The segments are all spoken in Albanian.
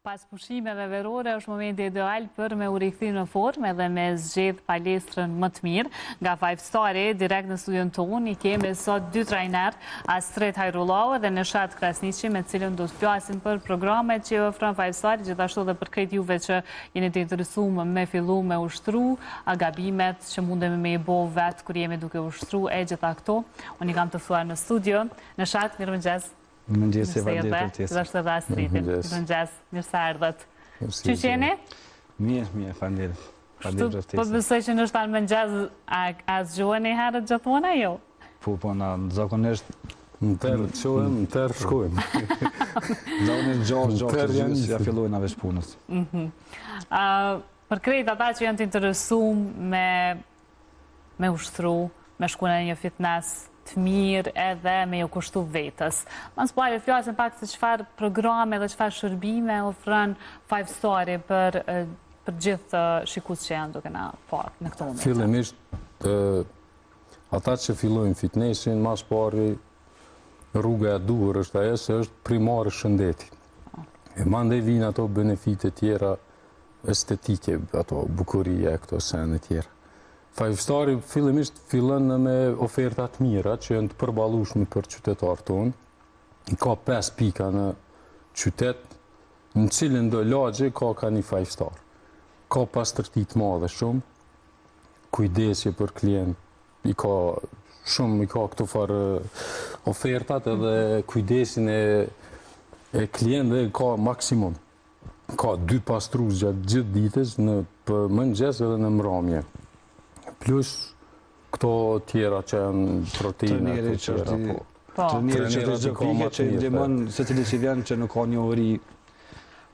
Pas pushimeve verore është momenti ideal për me u rikthi në formë edhe me zgjedh palestrën më të mirë. Nga 5 Star direkt në studion tonë i kemi sot dy trajner, Astrid Hajrullao dhe Neshat Krasniqi, me cilën do të flasim për programet që ofron 5 Star, gjithashtu edhe për krejt juve që jeni të interesuar me fillu me ushtru, a gabimet që mundemi me i bo vetë kur jemi duke ushtru e gjitha këto. Unë i kam të thuar në studio. Neshat, mirëmëngjes. Mëngjes e vardit për tjesë. Dhe është edhe Astridin. Mëngjes, mirë se ardhët. Që qeni? Mirë, falenderit. Po besoj që në shtanë mëngjes, a zgjoheni herët gjithmona, jo? Po, na zakonisht në tërë qohem, në tërë shkojmë. Zakonisht gjohë, ja fillojnë avesh punës. Për krejt ata që janë të interesum me ushtru, me shku në një fitness të mirë edhe me ju kushtu vetës. Mas pare, flasin pak se qëfar programe dhe qëfar shërbime ofron 5 Star për gjithë shikus që janë duke na parë në këto moment. Fillimisht, ata që fillojnë fitnessin, mas pari rruga e duhur është ajo se është primare shëndeti. E mandej vinë ato benefite tjera estetike, ato bukuria e këto sene tjera. 5 Star fillimisht fillon me ofertat mira që janë të përballueshme për qytetarët tonë. Ka 5 pika në qytet, në cilën do lagje ka një 5 Star. Ka pastërti të madhe shumë, kujdesje për klient, i ka këto farë ofertat edhe kujdesin e klient dhe ka maksimum. Ka 2 pastrues gjatë gjithë ditës në mëngjes edhe në mramje. Plus këto tjera që janë proteina të tjera. Treneri që të gjëpike që i ndimon se cili që vjen që nuk ka një ori.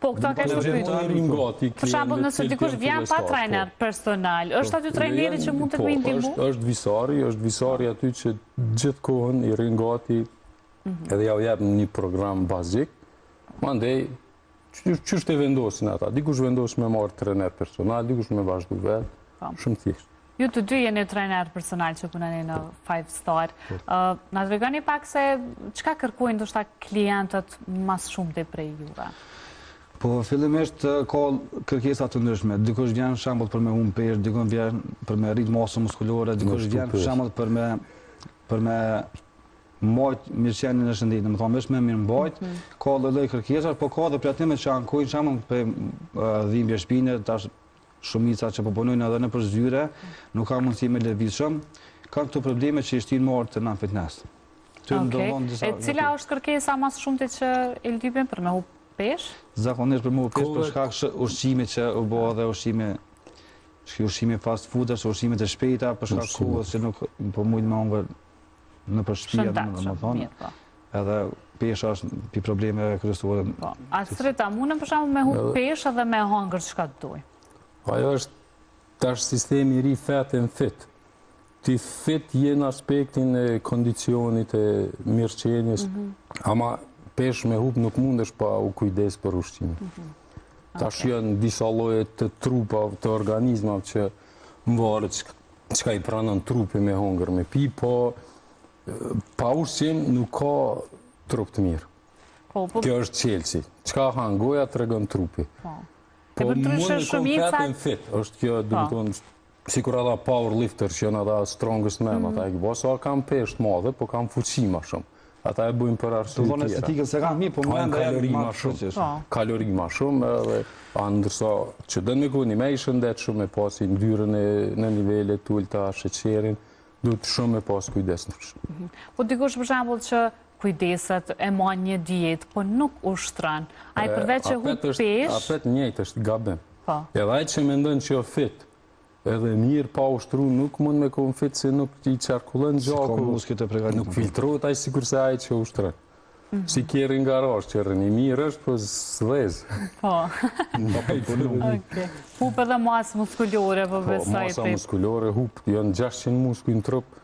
Po, këta ka shpërpytur. Për shambull, nëse dikush vjen pa trajner personal, është aty trajneri që mund të me indimu? Është visari aty që gjithë kohën i rinë gati edhe ja u jep një program bazik. Mandej, qështë e vendosin ata? Dikush vendos me marrë trener personal, dikush me vazhdu vetë, shumë thjesht. Ju të dy jeni trajner personal që punani në 5 Star. Na tregoni pak se çka kërkojnë ndoshta klientët mas shumë të prej juve? Po, fillimisht ka kërkesa të ndryshme. Dikush vjen shembull për me humb peshë, dikush vjen për me rrit masën muskulore, dikush vjen shembull për me mbajt mirëqenien e shëndetit, domethënë më shumë mirë mbajt. Ka lloj kërkesa, po ka edhe plotime që ankojnë shembull për dhimbje shpine, tash shumica që punojnë edhe në për zyre, nuk ka mundësi me lëviz shumë, kanë këto probleme që i shtinë marrë të në fitness. E cila është kërkesa mas shumëti që i ldypin për me hu pesh? Zakonisht për me hu pesh, për shkak ushqime që u bëha dhe ushqime fast food, ushqime të shpejta, për shkak kohës që nuk po mujtë me hongër në për shtëpia, domethënë. Edhe pesha është pi probleme kryesore. Astrid, a mundem për shembull me hu pesh edhe me hongër çka doj? Ajo është tash sistemi i ri Fat and Fit. Ti fit je në aspektin e kondicionit e mirëqenies, ama pesh me hub nuk mundesh pa u kujdes për ushqimin. Tash janë disa lloje të trupave, të organizmave që varet çka i pranon trupi me hongër, me pi, po pa ushqim nuk ka trup të mirë. Kjo është çelësi. Çka han goja tregon trupi. Po mund në Fat and Fit, është kjo, domethënë, sikur ata powerlifter që janë ata strongest men, ata e këbosa kam peshë të madhe, po kam fuqi ma shumë. Ata e bujnë për arsye tjera. Estetikën se kam mirë, po më kalori ma shumë. Kalori ma shumë, edhe ndërsa që dënë me kuni me i shëndet shumë me pasi ndyrën në nivellet të ulta sheqerin, duhet shumë me pas kujdes në shumë. Po dikush për shembull që kujdeset e ma një dietë, po nuk ushtran. A i përveç që hu pesh... Apet njëjtë është gabim. Edhe ajtë që mendojnë që jo fit, edhe mirë pa ushtru nuk mund me konë fit se nuk i qarkullën gjaku, nuk filtrot ajtë sikur se ajtë që ushtran. Si kjeri nga rash që rëni mirë është, po s'dhez. Po. Hup edhe masë muskullore, po besoj. Po, masa muskullore, hup, janë 600 muskuj në trup,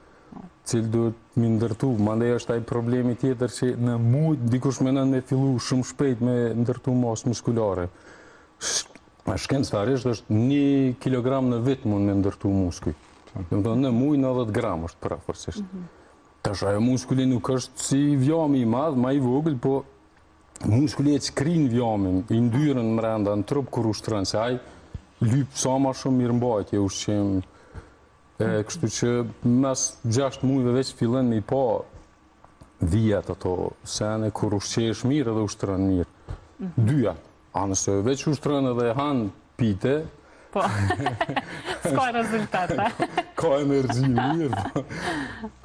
cilë duhet mi ndërtu. Mandej është aj problemi tjetër që në mujt dikush menon me fillu shumë shpejt me ndërtu masë muskulare. Shkencëtarisht është 1 kilogram në vit mund me ndërtu muskuj. Në mujt 90 gram është prafërsisht. Tash ajo muskuli nuk është si vjami i madh, ma i vogël, po muskuli që krinë vjamin, i ndyrën mrenda në trup kur ushtërën, se aj lyp sa ma shumë mirë mbajtje ushqim. Kështu që mes 6 mujve veç fillen me i pa vijet ato sene kur ushqesh mirë edhe ushtërën mirë. Dyja. A nëse veç ushtërën edhe hanë pite, Po, s'ka rezultat, ka energji mirë,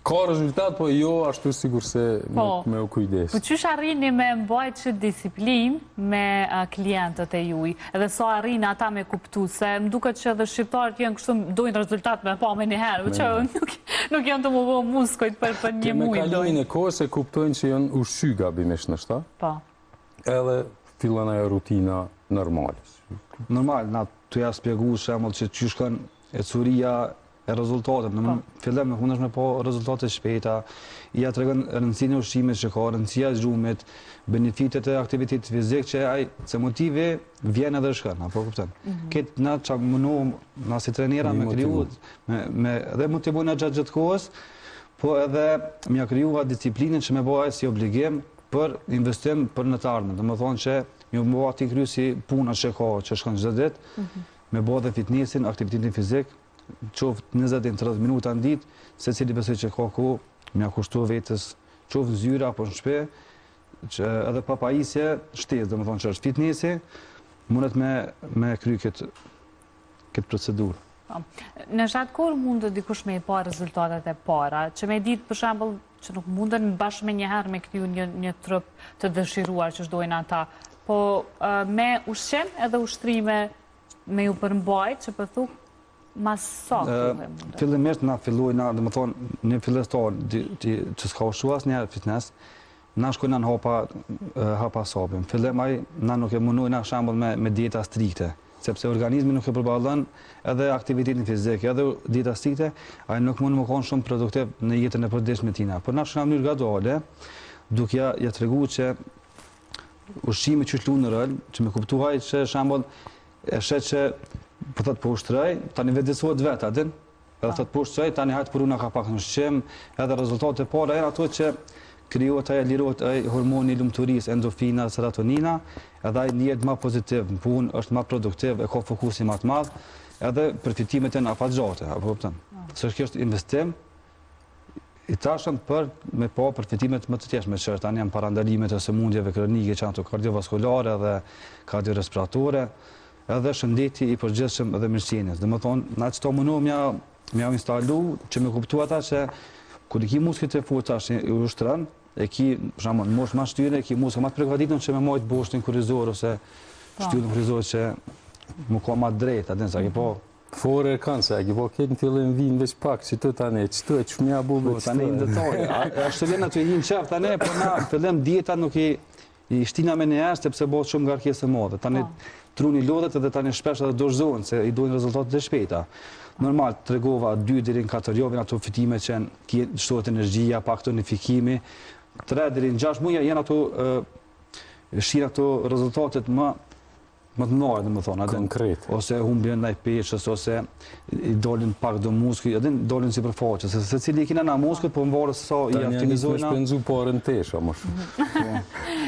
ka rezultat, po jo ashtu sigur se me u kujdes. Po qysh arrini me mbajt që disiplin me klientët e juj, edhe sa arrini ata me kuptu, se më duket që edhe shqiptarët janë kështu dojnë rezultat me pa me njëherë, që nuk janë të më vë muskojt për një muj. Me kalimin e kohë se kuptojnë që janë ushqy gabimisht në shta, edhe fillen ajo rutina normalis. Normal, na të ja spjegu shemull që shkon e curia e rezultatet. Në fillim me hundesh me po rezultate shpejta, ja të regon rëndësinë e ushqimit që ka, rëndësia e zgjumit, benefitet e aktivitetit fizik që se motive vjen edhe shkon, apo kupton. Këtë na çka mundu na si trajnera me kriju, edhe motivojna gjatë kohës, po edhe më krijuar disiplinën që më bëhet si obligim për investim për në të ardhmen. Domethënë që më bëhet ti kryu si puna që ka, që shkon çdo ditë, me bëhet dhe fitnessin, aktivitetin fizik, qoftë 20-30 minuta në ditë, secili besoj që ka ku më kushtu vetës, qoftë zyra apo në shtëpi, që edhe pa pajisje shtesë, domethënë që është fitnessi, mundet me kry këtë procedurë. Në shatë kur mundë dikush me i pa rezultatet e para, që me ditë për shembull që nuk mundën bashkë me njëherë me kriju një trup të dëshiruar që shdojnë ata, po me ushqim edhe ushtrime me ju përmbajt që përthu mas sa këve mundën? Fillimisht na fillojna, dhe më thonë, një fillestar që s'ka ushtuas një fitness, na shkojna në hapa sabim. Fillimaj, na nuk e mundojna shambull me dieta strikte, sepse organizmi nuk e përballon edhe aktivitetin fizik, edhe dieta strikte, ai nuk mund të qenë shumë produktiv në jetën e përditshme tina. Por na shkojna në mënyrë graduale, duke ja treguar që ushqimi që luan rol, që më kuptuaj që shembull e shet që po thot po ushtroj, tani vetësohet vet atë, edhe thot po ushtroj, tani hajt puruna ka pak në ushqim, edhe rezultatet e para janë ato që krijohet lirohet hormoni i lumturisë, endorfina, serotonina, edhe ai ndihet më pozitiv në punë, është më produktiv, e ka fokusin më të madh, edhe përfitimet janë afatgjate, apo kupton? Se kjo është investim i tashëm për me pa përfitimet më të tjeshme, që tani janë parandalimet e sëmundjeve kronike që janë ato kardiovaskulare dhe kardiorespiratorë, edhe shëndeti i përgjithshëm edhe mirësjelljes. Domethënë, na çto mundom ja instalu që më kuptua ata që kur i ki muskujt e fortë tash i ushtron, e ki, për shembull, mosh më shtyre, e ki muskë më të përgatitur që me majt boshtin kurrizor ose shtyllën kurrizor që më ka më drejt, atë sa që po. Fore kanë se, a ki po këtë në fillim vinë veç pak, që të tani, që të e që mja bube, që tani në detale, ashtë të vjen aty hinë qef, tani, po na fillim dieta nuk i shtina me një ashtë, sepse bëhet shumë ngarkesë e madhe. Tani truni lodhet edhe tani shpesh edhe dorëzohen, se i dojnë rezultatet e shpejta. Normal, të regova 2 deri në 4 javë ato fitime që shtohet energjia, pak tonifikimi, 3 deri në 6 muaj janë ato shihen ato rezultatet më të mëdha, domethënë, konkret. Ose humbjen ndaj peshës, ose i dolin pak do muskuj, edhe dolin sipërfaqe, se secili i kena na muskujt, po mbarë sa i aktivizojnë. Tani janë shpenzu parën tesha, më shumë.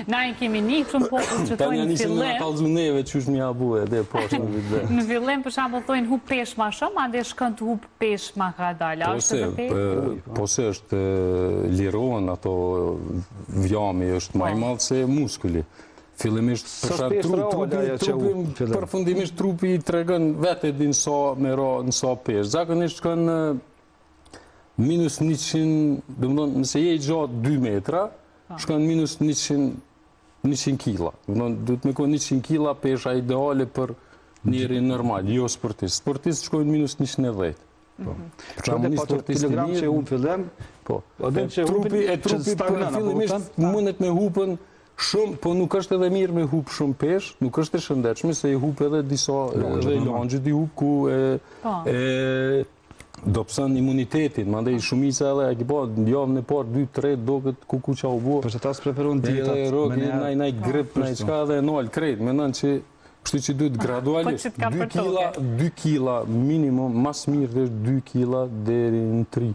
Na i kemi një shumë popull që tojnë në fillim. Tani janë kalzu neve që është mja bue, edhe poshtë në vide. Në fillim, për shembull, thojnë hub pesh ma shumë, ande shkën të hub pesh ma ka dalë. Po se është lirohen ato vjami, është ma i madhë se muskuli. Fillimisht, përfundimisht trupi i tregon vete din sa me ra në sa pesh. Zakonisht shkon minus 100, nëse je i gjatë 2 metra, shkon minus 100 kila. Duhet me konë 100 kila pesha ideale për njeri normal, jo sportist. Sportist shkojnë minus 110. Qëmë një kilogram që e unë fillim, e trupi për fillimisht mundet me hupën shumë, po nuk është edhe mirë me hup shumë pesh, nuk është e shëndetshme, se i hup edhe disa langjët i hup ku do pësën imunitetin, mandej shumica edhe, e ki po, javën e parë 2-3 do këtë kuku qa u bo. Për që ta së preferun dietat. Edhe rogë, naj grip, naj qka edhe nalë krejt, menon që kështu që duhet gradualisht 2 kila minimum, mas mirë dhe 2 kila deri në 3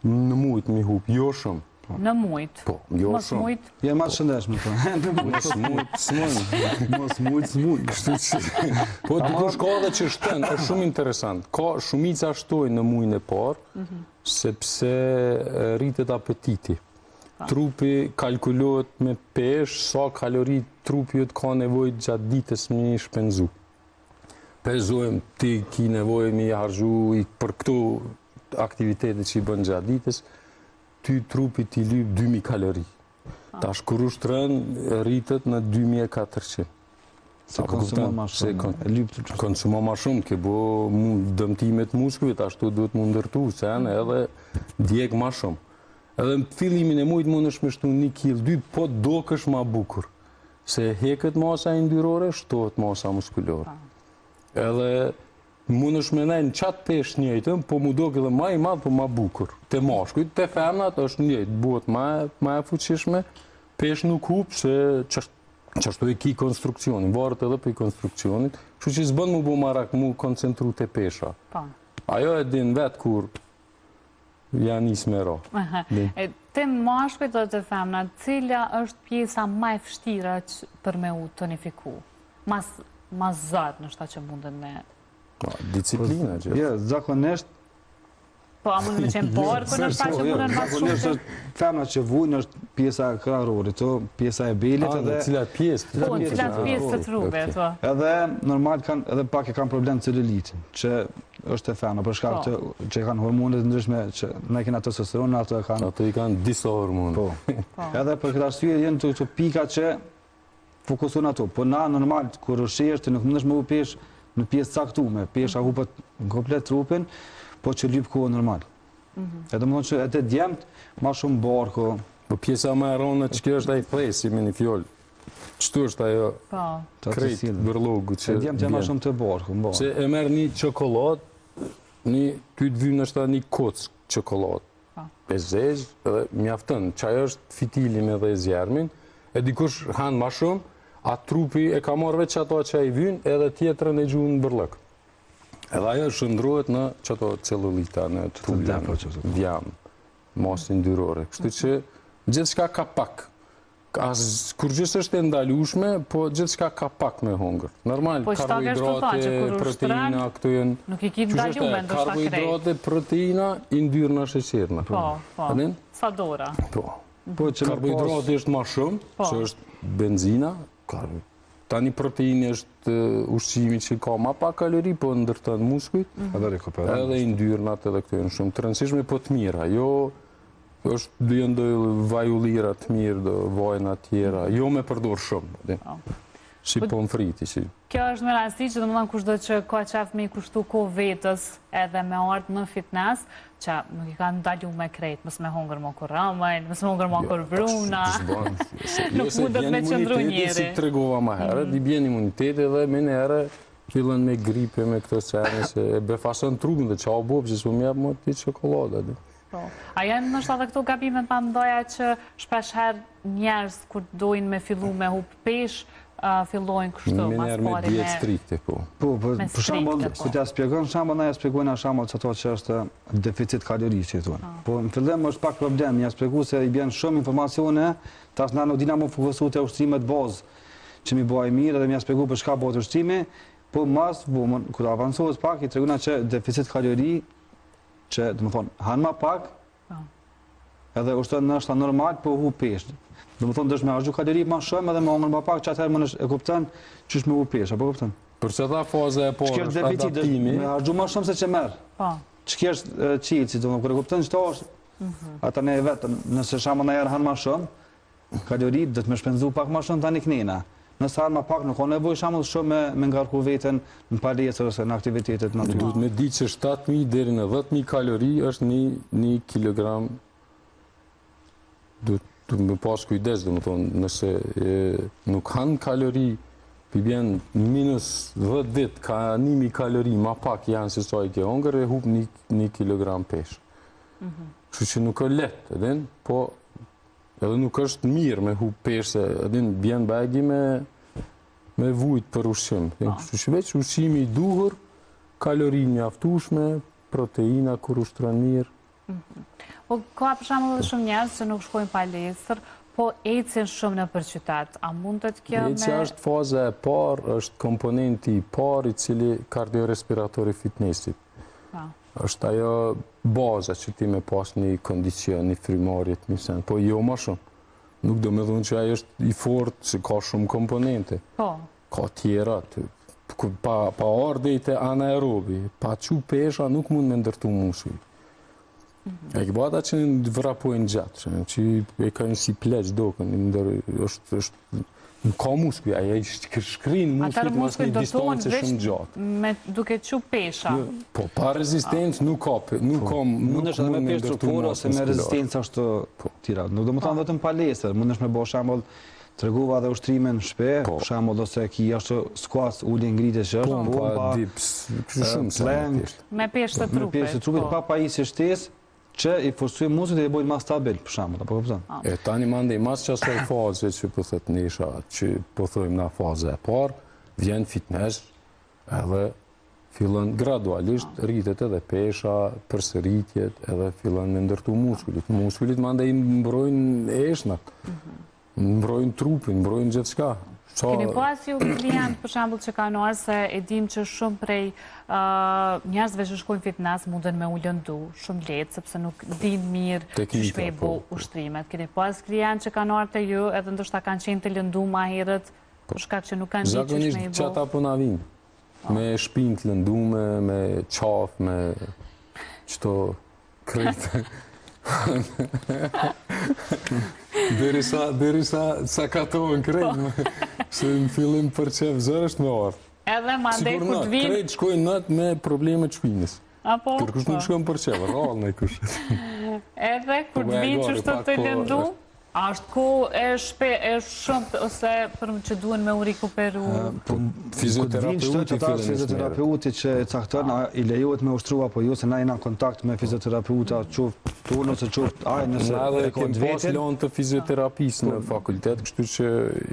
në mujtë mi hup, jo shumë. Në mujt. Po, jo Mos shumë. mujt. Je ma të shëndeshme, po. Mos mujt, s'mujt. Mos mujt, s'mujt. Kështu që... Po, dikush ka edhe që shtën, është shumë interesant. Ka shumica shtojnë në mujin e parë, sepse rritet apetiti. Trupi kalkulohet me pesh, sa kalori trupi jëtë ka nevojë gjatë ditës me shpenzu. Pezojmë, ti ki nevojë me harxhu për këto aktivitetet që i bën gjatë ditës, ty trupi ti lyp 2000 kalori. Tash kur ushtron rritet në 2400. Se konsumon ma shumë. Konsumon ma shumë, ke bo dëmtimet muskujve, ashtu duhet mu ndërtu, sen edhe djeg ma shumë. Edhe në fillimin e mujt mund është me shtu 1 kg, 2, po dokësh ma bukur. Se heket masa yndyrore, shtohet masa muskulore. Edhe mund është me nejnë qatë pesh njëjtën, po mu doke edhe ma i madhë, po ma bukur. Te mashkujt, te femnat është njëjtë, buhet ma e fuqishme, pesh nuk hup, se qashtu e ki konstruksionin, varet edhe për i konstruksionit, që që s'bën mu bu marak, mu koncentru te pesha. Ajo e din vetë kur janë isë me ra. Te mashkujt dhe te femnat, cila është pjesa ma e vështira për me u tonifiku? Mas zartë në shta që mundet me... Disciplina që... Jo, zakonisht... Po, a mund me qenë porkë në shta që mundet mas shumë? Zakonisht është femnat që vujnë është pjesa krarorit, pjesa e belit edhe... Cilat pjesë? Po, cilat pjesë të trupit. Edhe normal edhe pak e kanë problem celulitin, që është e femna, për shkak që kanë hormonet ndryshme, që ne kena testosteron, ato e kanë... Ato i kanë disa hormonet. Po. Edhe për këtë arsye jenë të pika që fokuson ato. Po na normal, kur ushesh, ti nuk mundesh me u pesh në pjesë caktume, pesha hupet në komplet trupin, po që lyp kohë normal. Edhe më thonë që edhe djemt, ma shumë barko. Po pjesa më e rënde që kjo është ai presi me një fjollë. Qëtu është ajo krejt bërlogu që djemt janë ma shumë të barko. Se e merë një çokoladë, ty të vynë është një kocë çokoladë. E zezë, edhe mjaftën, që ajo është fitilin edhe zjarmin, e dikush hanë ma shumë, a trupi e ka marrë veç ato që a i vynë, edhe tjetërën e gjuhë në bërlëk. Edhe ajo shëndrohet në qëto celulita, në trullem, vjam, masin dyrore. Kështu që gjithë shka ka pak. Kur gjithë është e ndalushme, po gjithë shka ka pak me hongër. Normal, karbohidrate, proteina, këto jenë... Nuk i ki ndalume, ndo shta krejt. Karbohidrate, proteina, i ndyrë në sheqerna. Po, sa dora. Po. Karbohidrati është ma shumë, që është benzina. Tani proteini është ushqimi që ka ma pak kalori, po ndërtën muskujt, edhe i ndyrnat edhe këto janë shumë të rëndësishme, po të mira. Jo është dhjën do vajullira të mirë, do vajna tjera, jo me përdor shumë. Si pomfriti. Kjo është me rasti që domethënë kushdo që ka qef me i kushtu ko vetës edhe me ardhë në fitness, që nuk i ka ndalu me krejt, mësë me hongër më kur ramajn, mësë me hongër më kur bruna, nuk mundet me qëndru njeri. Si të regova ma herët, i bjen imuniteti dhe me nere fillën me gripe, me këto sene, se e befason trupin dhe që a bobë, që s'u mjabë më ti qokolada. A janë nështë edhe këto gabimet pa ndoja që shpesher njerës kur dojnë me fillu me hup pesh, fillojnë kështu, mas pari me... Me djetë strikte, po. Po, për shambull, ku t'ja spjegon, shambull, na ja spjegojnë a shambull që ato që është deficit kalori që i thonë. Po, në fillim është pak problem, ja spjegu se i bjenë shumë informacione, tash na nuk dina mu fokusu të ushtrimet bazë që mi bëjë mirë dhe mi ja spjegu për shka bëjë ushtrimi, po mas, kur avansohet pak, i treguna që deficit kalori, që, dhe më thonë, hanë ma pak, edhe ushtën në është normal, po hu peshë. Dhe më thonë, dështë me argju kalori ma shumë, edhe me ongër ma pak, që atëherë më nështë e kuptën, që është me hu peshë, apo kuptën? Për që ta faza e porë është adaptimi... Me argju ma shumë se që merë. Që kjo është qilë, si të më kërë kuptën, që ta është, ata ne vetë, nëse shamë në jarë hanë ma shumë, kalori, dhe të me shpenzu pak ma shumë, tani kënina. Nësë hanë ma pak, nuk o nevoj shamë shumë me ngarku veten në palesër ose në aktivitetet në duhet me di që 7.000 deri në 10.000 kalori është 1 kilogram. Duhet me pas kujdes, dhe më thonë, nëse nuk hanë kalori, pi bjen minus 10 dit, ka 1.000 kalori, ma pak janë se sa i ke hongër, e hup 1 kilogram pesh. Kështu që nuk është letë, edhin, po edhe nuk është mirë me hup pesh, se edhin bjen bagi me vujt për ushqim. Kështu që veç ushqimi i duhur, kalori mjaftueshme, proteina kur ushtron mirë, Po, ka për shembull edhe shumë njerëz që nuk shkojnë palestër, po ecin shumë në për qytet. A mundet kjo me... Ecja është faza e parë, është komponenti i parë i cili kardiorespiratori fitnessit. Është ajo baza që ti me pas një kondicion, një frymarrje të mirë, po jo më shumë. Nuk do me dhunë që ajo është i fort, që ka shumë komponente. Po. Ka tjera, pa ardhe i të anaerobi, pa që pesha nuk mund me ndërtu muskuj. E këba ata që vrapojnë gjatë, që e ka një si pleq dokën, është në ka muskuj, aja i shkrinë muskujt mas një distancë shumë gjatë. Me duke që pesha. Po, pa rezistencë nuk ka, mund është edhe me pesh strukturë ose me rezistencë ashtë tira. Nuk do më thamë vetëm palestër, mund është me bo shambull të regova dhe ushtrimin shpe, shambull ose ki ashtë skuas, ullin ngritje që është, pompa, dips, plank, me pesh të trupit. Me pesh të trupit, pa pa i si shtesë, që i forsuim muskujt dhe i bojnë ma stabil, për shambull, apo këpëton? E tani mandej, mas që asoj faze që po thët nesha, që po thojmë na faze e parë, vjen fitness, edhe fillon gradualisht, rritet edhe pesha, përsëritjet, edhe fillon me ndërtu muskulit. Muskulit mandej mbrojnë eshnat, mbrojnë trupin, mbrojnë gjithë shka. Keni pas ju klient, për shambull, që ka nërë se e dim që shumë prej njerëzve që shkojnë fitness mundën me u lëndu shumë letë, sepse nuk din mirë që shme i bo ushtrimet. Keni pas klient që ka nërë të ju, edhe ndoshta kanë qenë të lëndu ma herët, për shkak që nuk kanë ditë që shme i bo. Zakonisht që ata po na vinë, me shpinë të lëndume, me qafë, me qëto krejtë. Derisa sa katohen krejtë, se në fillim për qef zërë është me orë. Edhe mandej ku të vinë... Krejtë shkojnë natë me probleme të shpinës. Apo? Kërkush nuk shkojnë për qef, rrallë në i kush. Edhe ku të vinë që shtë të lëndu? A është ku e shumë, ose për që duen me u rikuperu? Fizioterapeuti që e caktën, i lejohet me ushtrua, po ju se na jena kontakt me fizioterapeuta, qoftë turnë ose qoftë ajë nëse e Kem kod pas vetin. lanë të fizioterapisë në fakultet, kështu që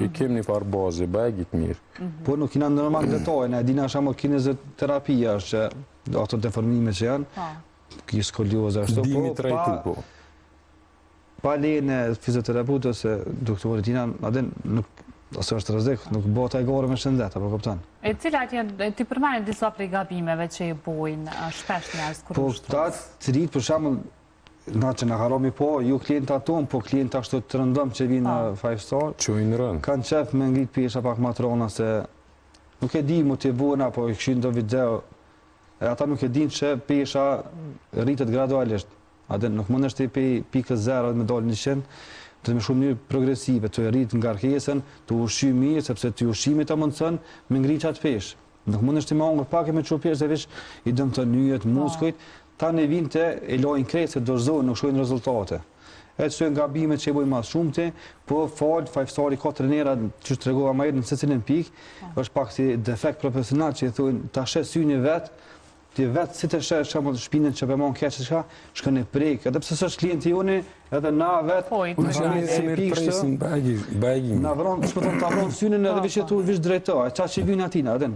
i kem një farë bazë, bëjgjit mirë. Po nuk kina normal detajnë, e dina shamo kineziterapia është që ato deformime që janë, ki skolioza ashtu, Dimi trajtu, po. Pa lejnë e fizioterapeutë ose doktorit tina, adin nuk, ose është rrezik, nuk bota e gore me shëndet, apo kupton? E cilat janë, ti përmanin disa prej gabimeve që i bojnë shpesh njerëz kur Po ta të rritë, për shembull, na që na haromi po, ju klienta tonë, po klienta ashtu të rëndëm që vinë në 5 star, Qojnë rënd. kanë qef me ngrit pesha pak matrona se nuk e di motivona, po i këshin do video, e ata nuk e din që pesha rritet gradualisht. Adin nuk mund është i pikës 0 me dalë 100, të me shumë një progresive, të rritë ngarkesën, të ushqy mirë, sepse të ushqimit të mundësën me ngrit qatë peshë. Nuk mund është i mangër pak e me që peshë, dhe vish i dëmë të nyjet, muskujt, ta në vinë të e lojnë krejtë, se dorëzojnë, nuk shojnë rezultate. E të shojnë gabimet që i bojnë mas shumëti, po falë, 5 stari, 4 trenera, që të regova ma në secilin pikë, është pak si defekt profesional që i thujnë, ta shes sy një vetë, ti vetë si të shesh shpinën që përmon keqë shka, shkën e prejkë, edhe pëse së është klienti joni, edhe na vetë, Unë që një si mirë presin bëgjim. na vëron, shpëton të avron synën edhe vishetu vish drejtoj, qa që i vynë atina, edhe.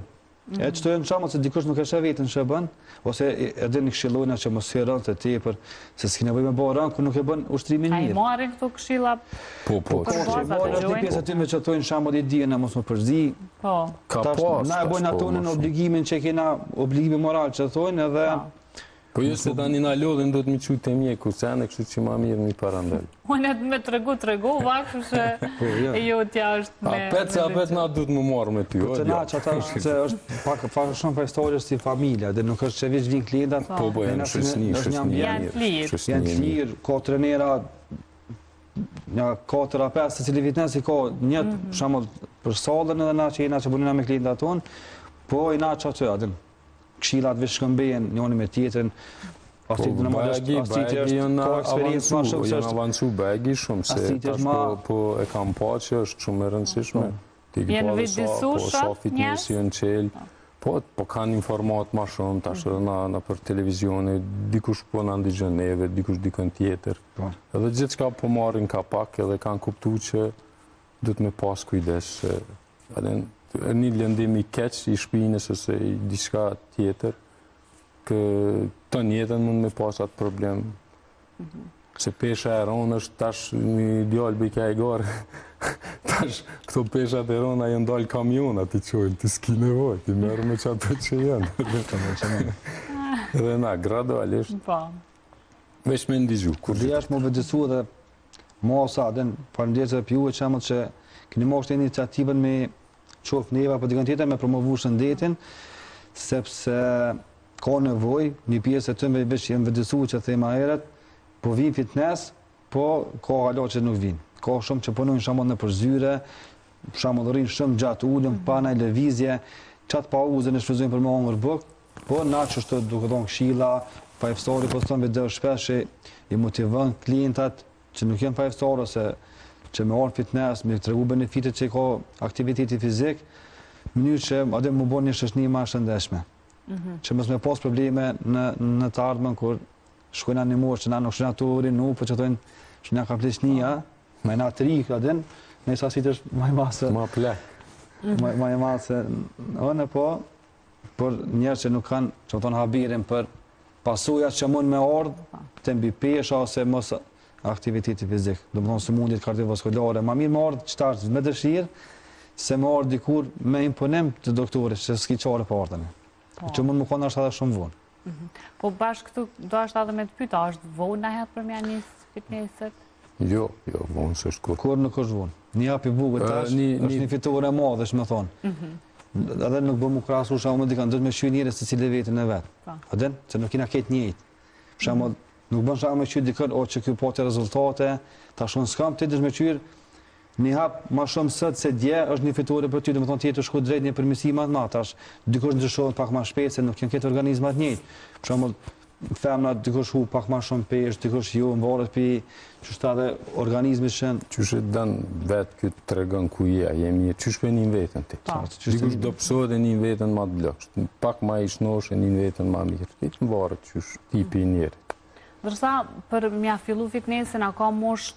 E që të jenë shama se dikush nuk e shë vetën që e bën, ose edhe një këshillojna që mos herën të tepër, se s'ki nevoj me bo rënë, ku nuk e bën ushtrimin A i mirë. marrin këtu këshilla? Po, Është një pjesë aty me që tojnë shama dhe dijen e mos më përzi. Po. ka pas. Na e bojnë atonën obligimin që kena, obligimi moral që thojnë edhe... Po jo se tani na lodhin do të mi qujtë e mjeku, sene, kështu që ma mirë mi parandel. Unë e me tregu, vakë që jo t'ja është me... A pet na du të më marrë me ty. Të na që ata se është pak shumë për historie është si familja, dhe nuk është që vish vinë klientat. Po, janë shësni, Janë flirë. Janë të lirë, ka trenera, një 4-5, se cili fitness i ka njët, shamë për salën edhe na që jena që bunina me klientat tonë, po i na që atë, adin, këshilat vish shkëmbejen, njoni me tjetën, Bagi janë avancu bagi shumë, se tash po e kam pa që është shumë e rëndësishme. Jenë vidisusha fitnessi në qelë, po kanë informat ma shumë, tash edhe na për televizioni, dikush po në ndigjën neve, dikush dikën tjetër. Edhe gjithë qka po marrin ka pak edhe kanë kuptu që du të me pas kujdes. Një lëndim i keq i shpinës ose i diçka tjetër, kë të njetën mund me pas atë problem Se pesha e ronë është tash një djallë bëjka e garë, tash këto peshat e rona janë dalë kamionat i qojnë, ti s'ki nevoj, ti merë me qatë që janë. Dhe na, gradualisht, veç me ndigju. Kur dhe është më vëdësu dhe masa, dhe parëndjesë dhe pjuve që që këni moshtë iniciativën me qofë neva për dikën tjetër me promovu shëndetin, sepse ka nevoj, një pjesë e të me veç jenë vëdësu që thema heret, po vinë fitness, po ka alo që nuk vinë. Ka shumë që punojnë shamon në përzyre, shamon rinë shumë gjatë ullëm, pana i lëvizje, qatë pa uzën e shfryzojnë për më ongër bëk, po na që është duke thonë këshila, fajfësori, po së tonë video shpesh i motivën klientat që nuk jenë fajfësori, ose që me orë fitness, me të regu benefitet që i ka aktiviteti fizik, mënyrë që adem më bon një shëshni ma shëndeshme. Që mës me pas probleme në të ardhmen, kur shkojna një morë që na nuk shkojna të urinu, po që tojnë shkojna ka pleshnija, ma e na të rikë, adin, në sasit është maj masë. Ma plek. Maj masë, në po, për njerë që nuk kanë, që më thonë habirin, për pasujat që mund me ardhë, të mbi pesha ose mos aktiviteti fizik. Do më thonë së mundit kardiovaskulare, ma mirë me ardhë qëtarë me dëshirë, se me ardhë dikur me imponim të doktorit, që s'ki qare për ardhëme. Që mund më konë është edhe shumë vonë. Po bashkë këtu, do është edhe me të pyta, është vonë në hetë për mja njësë fitnesset? Jo, vonë së është kur. Kur nuk është vonë. Një hapi bugët tash, është një fitore madhe, shme thonë. Edhe nuk bëmë krasu shamu me dikant, dhëtë me shqy njëre se cilë vetën e vetë. Adin, se nuk kina ketë njëjtë. Shamu, nuk bënë shamu me qyri dikër, o që kjo po të rezultate, ta shumë s'kam, ti dësh me qyri një hap ma shumë sëtë se dje, është një fitore për ty, dhe me thonë tjetë shku drejt një përmisimat ma, tash dikush ndryshohet pak ma shpejt, se nuk jenë këtë organizmat njëjtë. Për shamu, femna dikush hu pak ma shumë pesh, dikush ju në varët për qështë edhe organizmi shënë. Qështë dënë vetë këtë të regën ku jemi mirë, qështë për një vetën ti. Dikush do pësot e një vetën ma të blokshtë, pak ma ishnosh e një vetën ma mirë. Këtë në varët qështë tipi njëri. Dërsa, për mja fillu fitnessin, a ka mosh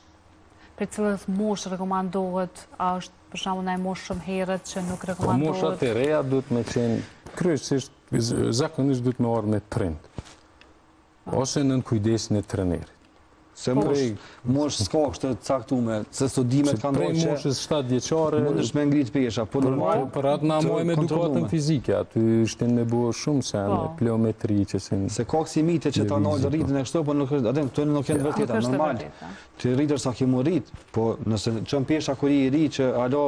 për cilës mosh rekomandohet, a është për shamu na e mosh shumë herët që nuk rekomandohet? Po moshat e reja duhet me qenë, kryesisht, zakonisht duhet me orë me prind. Ose në kujdesin e trenerit. Se mosh s'ka kështë të caktume, se studimet kanë dojë që... Prej moshës 7 vjeqare... Mund është me ngritë pesha, po normal... Për atë na moj me edukatën fizike, aty shtin me buë shumë sene, pliometri që sin... Se ka kësi mite që ta nojë rritën e kështu, po nuk është, adem, të nuk jenë vërteta, normal. Të rritër sa kimu rritë, po nëse qënë pesha kër i rritë që alo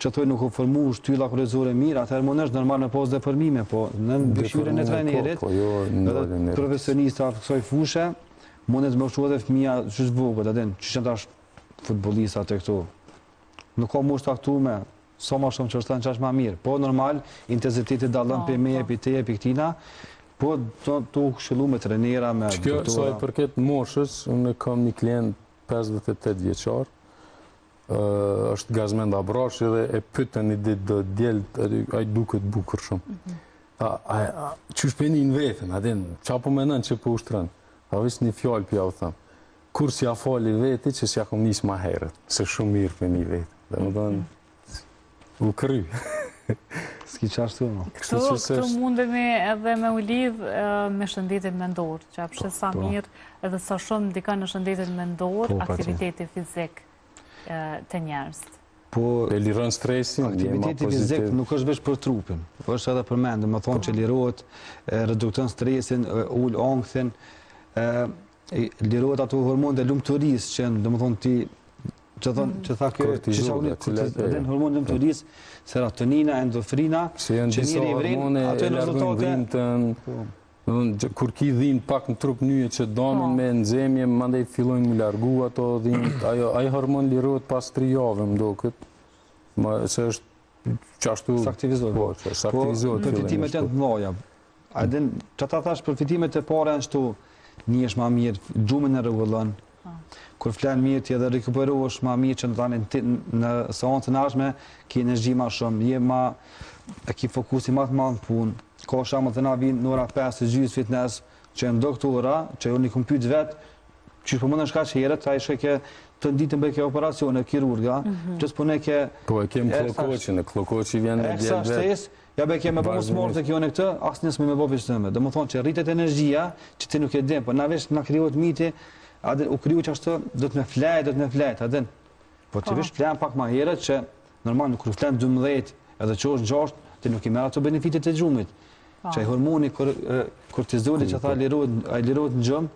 që thoi nuk u formu shtylla kurizore mirë, atëherë mund është normal me pos dhe përmime, po në dëshyren e trenerit, edhe profesionista kësoj fushë, mundet me shtu edhe fëmija qështë vogët, adin, që që tash futbolistat e këtu. Nuk ka mush të aktume, sa ma shumë që është të në qash ma mirë. Po, normal, intensitetit dalën për meje, për teje, për këtina, po të këshillu me trenera, me doktora. Që saj përket moshës, unë kam një klient 58 vjeqar, është Gazmenda Brashi dhe e pyten një ditë do djelë, a i duket bukur shumë. Qështë për një në vetën, adin, qa po menën që po ushtërën? A vishë një fjallë për ja u thëmë, kur si ja fali veti që si ja kom njësë ma herët, se shumë mirë për një vetë. Dhe më dhënë, u kry. S'ki qashtu, no. Këtu mundemi edhe me u lidhë me shëndetit mendor, që apëshë sa mirë edhe sa shumë dika në shëndetit mendor, aktiviteti fizik të njerës. E lirën stresin, aktiviteti fizik nuk është veç për trupin, është edhe për mendë, më thonë që lirohet, redukton stresin, ullë angthin, lirohet ato hormon dhe lumëturis që në, dhe më thonë ti, që tha kjo, hormon lumëturis, serotonina, endofrina, që njëri i vrinë, ato e në rezultate. Kur ki dhinë pak në trup njëje që damin me nëzemje, mandej fillojnë më largu ato dhinë, ajo hormon lirohet pas 3 javë, më do këtë, se është qashtu... S'aktivizohet. Po, përfitimet e në të mloja. Që ta thash, përfitimet e pare në shtu, një është ma mirë, gjumën e regullon, kur flenë mirë ti edhe rekuperu është ma mirë që në seancën ashme ki energji ma shumë, e ki fokusi ma të ma në punë, ka shamë të na vinë në ora 5 të gjysë fitness, që e në doktora, që e unë i kom pyt vetë, që shpo mëndën shka që herët, ta i shke të nditën bëj ke operacione, kirurga, që s'pune ke... Po e kem klokoqi vjen me djelë vetë. Ja be keme po smorë të kjo në këtë, asë njësë me bo vishëtëme. Dhe më thonë që rritet energjia, që ti nuk e dim, po na vesh nga kriot miti, adin u kriju që ashtë do të me flejt, adin. Po të vish flenë pak ma herët që, normal, kur flenë 12 edhe që është 6, ti nuk i merr ato benefitet e gjumit. Që ai hormoni kortizoli që tha lirohet në gjumë,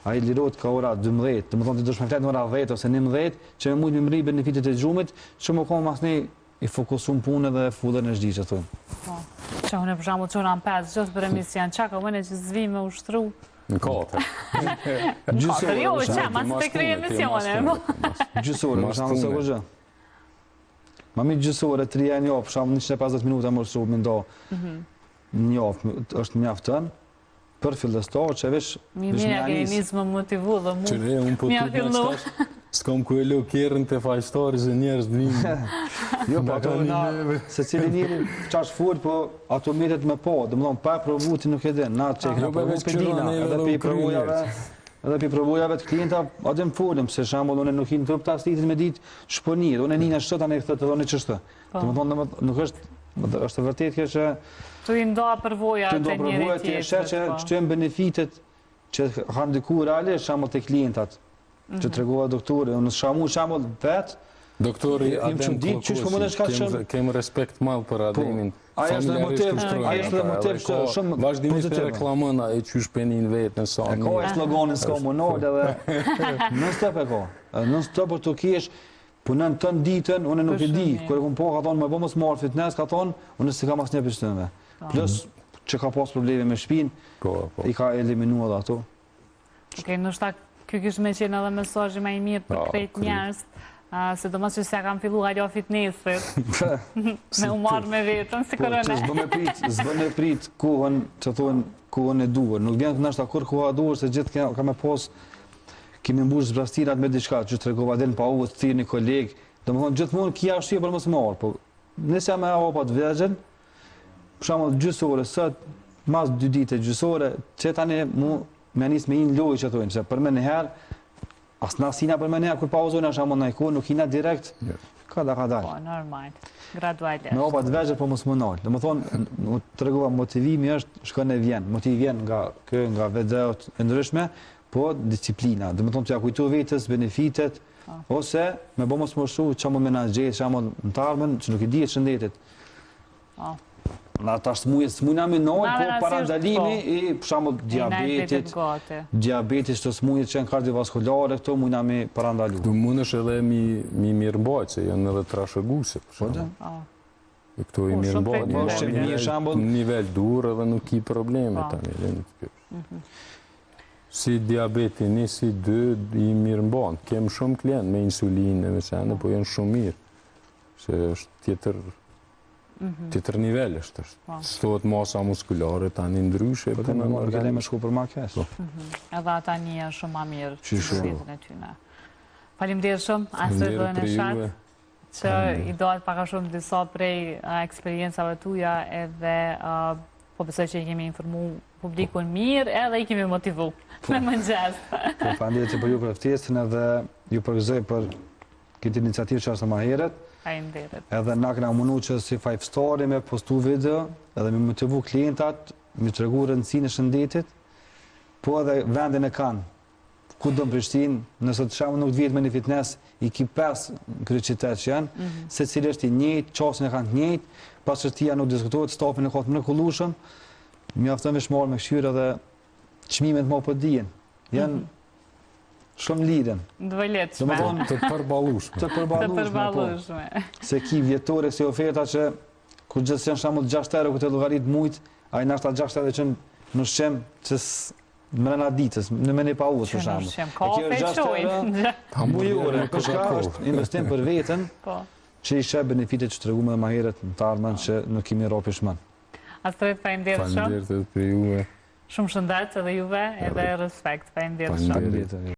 ai lirohet ka ora 12, do të thonë ti do të flet në ora 10 ose 11, që më mund të mri benefitet e gjumit, që më komo mas ne i fokusum punë dhe full energji që thonë. Po. Që unë për shembull çuna 5 gjithë për emision, çka ka vënë që zvi me ushtru. Në 4. Gjysore. Jo, çama të krijë emisione. Gjysore, për shembull sa gjë. Ma mi gjysore 3 janë jo, për shembull 150 minuta më shumë ndo. Një javë është mjaftën për fillestor që vesh Mirë ke nis më motivu dhe mu. Që ne unë po të në s'kom ku e lo kjerën të fajstori se njerës dhvinë. Jo, po ato se cili njëri qash furt, po ato miret me po, dhe më thonë pa provuti nuk e din, na që e këna provu pedina, edhe pi provujave të klienta, adem folim, se shambull unë nuk i në të ptastitin me ditë shponir, unë e një në shtë anë e këtë të dhoni qështë. Dhe më thonë nuk është vërtet kjo që Tu i ndoa përvoja të njëri tjetër. Që shtojnë benefitet që kanë ndiku realisht shambull të klientat, që të regova doktori, unë shambull vetë, doktori Adem Kokosi, kem respekt malë për Ademin. Aja është dhe motiv që shumë vazhdimisht e reklamën a e qysh penin vetë në sa një. E ka e sloganin s'ka monol edhe në step e ka. Në step për të kesh, punën tën ditën, unë nuk e di. Kërë kom po, ka thonë, me bo mos marë fitness, ka thonë, unë s'e kam as një pështënve. Plus, që ka pas probleme me shpinë, i ka eliminu edhe ato. Okej, nështë kjo kishë me qenë edhe mesazhi më i mirë për krejt njerëz, se do mos që se kam fillu hallo fitnessit, me u marrë me vetën, si korone. Zbë me prit kohën, që thonë, kohën e duhur. Nuk vjen të nështë akur koha duhur, se gjithë ka me pos, kemi mbush zbrastirat me diçka, që të regova del pa uvë, të thirë një kolegë, dhe më thonë, gjithë mund kja shqie për mësë marë, po nëse jam e apat vëgjën, për shumë gjysore, sët, mas 2 dite gjysore, që tani mu me njës me inë lojë që thujnë, që për me njëherë, asë nasina për me njëherë, kur pauzojnë, është amon najko, nuk ina direkt, ka dalë. Po, normal, gradualisht. Me apat vëgjën, po mësë më nalë. Dhe më thonë, të regova, motivimi është, shkën e vjen, motivi vjen nga videot e ndryshme, po disiplina. Dhe më thonë, të ja kujtu vetës, benefitet, ose me bo mos më shu, që më menagjet, që më në tarmen, që nuk i dihet shëndetit. Në ata s'mujna me nojë, po parandalimi i, për shambull, diabetit, që s'mujnit që në kardiovaskulare, këto mujna me parandalu. Du mund është edhe mi mirëmbajt, se janë edhe trashëguse, për shambull. E këto i mirëmbajt, në nivel dur edhe nuk i probleme tani. Si diabeti 1, si 2, i mirëmbajt. Kem shumë klient me insulinë, me sene, po janë shumë mirë. Se është tjetër nivel është. Stohet masa muskulare, tani ndryshe. Po të me marrë gële me shku për ma kesë. Edhe ata një shumë ma mirë që shqitën e tyne. Faleminderit shumë, Astrid dhe në shatë, që i dohet paka shumë disa prej eksperiencave tuja edhe po besoj që i kemi informu publikun mirë edhe i kemi motivu me mëngjes. Faleminderit që për ju për ftesën edhe ju përgëzoj për këtë iniciativë që është më herët. Edhe na këna munu që si 5 star me postu video, edhe me motivu klientat, me të regu rëndësinë e shëndetit, po edhe vendin e kanë. Ku do në Prishtinë, nëse të shamë nuk të vjetë me një fitness, i ki 5 kryqitet që janë, se cilë është i njëjtë, qasin e kanë të njëjtë, pas që tia nuk diskutohet, stafin e ka të mrekullueshëm, mjaftën veshmarë me këshyrë edhe çmimet më po dijen. Janë shumë lidhen. Dvëletshme. Të përballueshme. Të përballueshme. Se ki vjetore si oferta që kur gjithë janë shamull 6 euro këtë llogarit mujt, ai na shta 6 euro që në shqem që mrena ditës, në meni pa uvës për shamull. Kafe qojnë. Bujore, përshka është investim për veten, që i shep benefitet që të regume dhe ma heret në të ardhmen që nuk kemi ropi shmën. Astrid, faleminderit shumë. Faleminderit për juve. Shumë shëndet edhe juve edhe respekt. Faleminderit shumë.